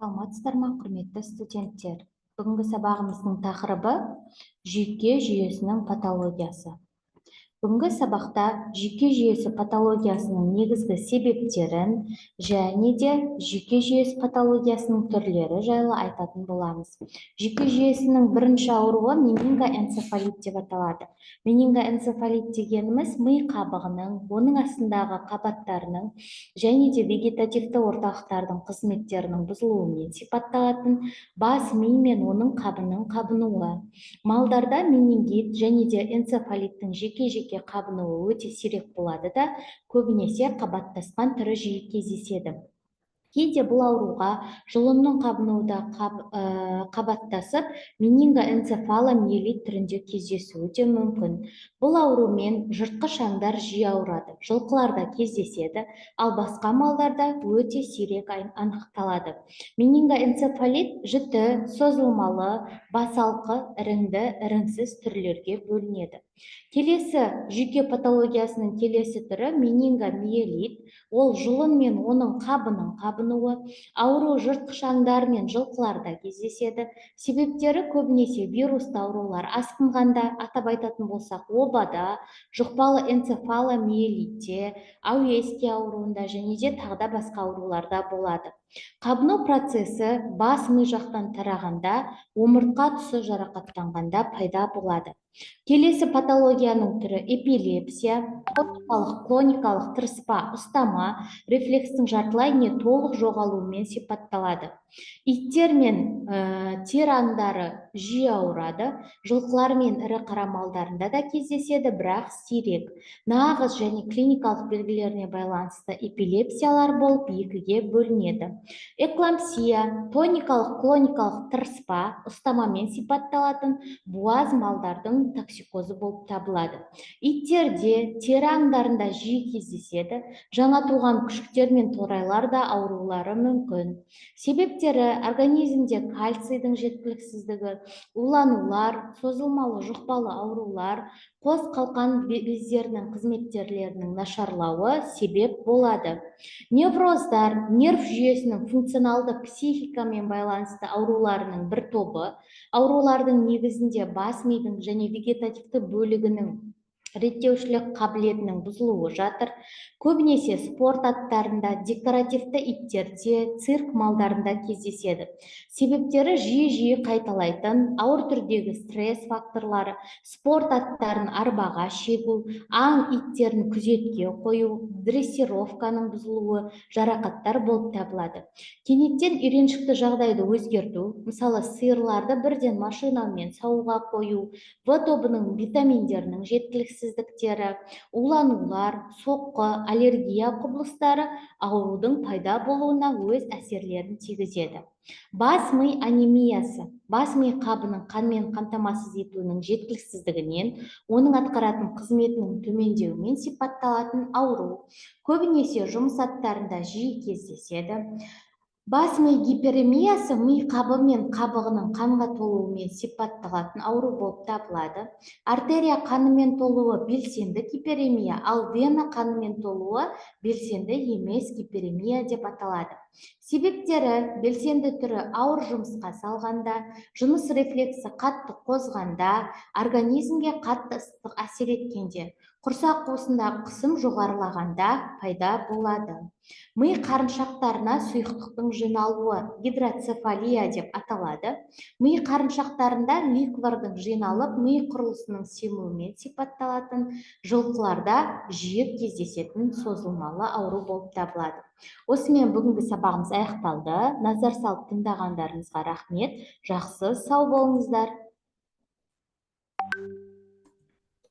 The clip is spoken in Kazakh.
Саламатсыздар ма, құрметті студенттер? Бүгінгі сабағымыздың тақырыбы жүйке жүйесінің патологиясы. Бүгінгі сабақта жүйке жүйесі патологиясының негізгі себептерін және де жүйке жүйесі патологиясының түрлері жайлы айтатын боламыз. Жүйке жүйесінің бірінші ауруы менингоэнцефалит деп аталады. Менингоэнцефалит дегеніміз ми қабығының, оның астындағы қабаттарының және де вегетативті орталықтардың қызметтерінің бұзылуымен сипатталатын бас ми мен оның қабының қабынуы. Малдарда менингит және де энцефалиттің жеке-жеке қабынуы өте сирек болады да, көбінесе қабаттасқан түрі жиі кездеседі. Кейде бұл ауруға жұлынның қабынуы да қабаттасып, менингоэнцефаломиелит түрінде кездесуі де мүмкін. Бұл аурумен жыртқыш аңдар жиі ауырады, жылқыларда кездеседі, ал басқа малдарда өте сирек анықталады. Менингоэнцефалит жіті, созылмалы, басалқы, іріңді, іріңсіз түрлерге бөлінеді. Келесі жүйке патологиясының келесі түрі менингомиелит. Ол жұлын мен оның қабының қабынуы, ауру жыртқыш аңдар мен жылқыларда кездеседі. Себептері көбінесе вирусты аурулар, асқынғанда, атап айтатын болсақ, обада, жұқпалы энцефаломиелитте, ауэстия ауруында және де тағда басқа ауруларда болады. Қабыну процесі бас ми жақтан тарағанда, омыртқа тұсы жарақаттанғанда пайда болады. Келесі патологияның түрі эпилепсия, клоникалық тырыспа, ұстама, рефлекстің жартылай не толық жоғалуымен сипатталады. Иттер мен тер аңдары жиі ауырады, жылқылар мен ірі қара малдарында да кездеседі, бірақ сирек. Нағыз және клиникалық белгілеріне байланысты эпилепсиялар болып екіге бөлінеді. Эклампсия, тоникалық-клоникалық тырыспа, ұстамамен сипатталатын буаз малдардың токсикозы болып табылады. Иттерде, тері аңдарында жиі кездеседі, жаңа туған күшіктер мен торайлар да аурулары мүмкін. Себептері организмде кальцийдің жеткіліксіздігі, уланулар, созылмалы жұқпалы аурулар, қос қалқан бездерінің қызметтерінің нашарлауы себеп болады. Невроздар, нерв жүйесінің функционалды психикамен байланысты ауруларының бір тобы, аурулардың негізінде бас мидың және вегетативті бөлігінің реттеушілік қабілетінің бұзылуы жатыр. Көбінесе спорт аттарында, декоративті иттерде, цирк малдарында кездеседі. Себептері жиі қайталайтын ауыр түрдегі стресс факторлары, спорт аттарын арбаға шегу, аң иттерін күзетке қою, дрессировканың бұзылуы, жарақаттар болып табылады. Кенеттен үйреншікті жағдайды өзгерту, мысалы сиырларды бірден машинамен сауға қою, В тобының витаминдерінің жеткіліксіздіктері, уланулар, соққы, аллергия құбылыстары аурудың пайда болуына өз әсерлерін тигізеді. Бас ми анемиясы, бас ми қабының қанмен қамтамасыз етуінің жеткіліксіздігінен, оның атқаратын қызметінің төмендеуімен сипатталатын ауру. Көбінесе жұмыс аттарында жиі кездеседі. Бас ми гиперемиясы ми қабы мен қабығының қанға толуымен сипатталатын ауру болып табылады. Артерия қанымен толуы белсенді гиперемия, ал вена қанымен толуы белсенді емес гиперемия деп аталады. Себептері белсенді түрі ауыр жұмысқа салғанда, жыныс рефлексі қатты қозғанда, организмге қатты ыстық әсер еткенде, құрсақ қуысындағы қысым жоғарылағанда пайда болады. Ми қарыншақтарына сұйықтықтың жиналуы гидроцефалия деп аталады. Ми қарыншақтарында ликвордың жиналып, ми құрылысының семуімен сипатталатын жылқыларда жиі кездесетін созылмалы ауру болып табылады. Осымен бүгінгі сабағымыз аяқталды. Назар салып тыңдағандарыңызға рахмет. Жақсы, сау болыңыздар.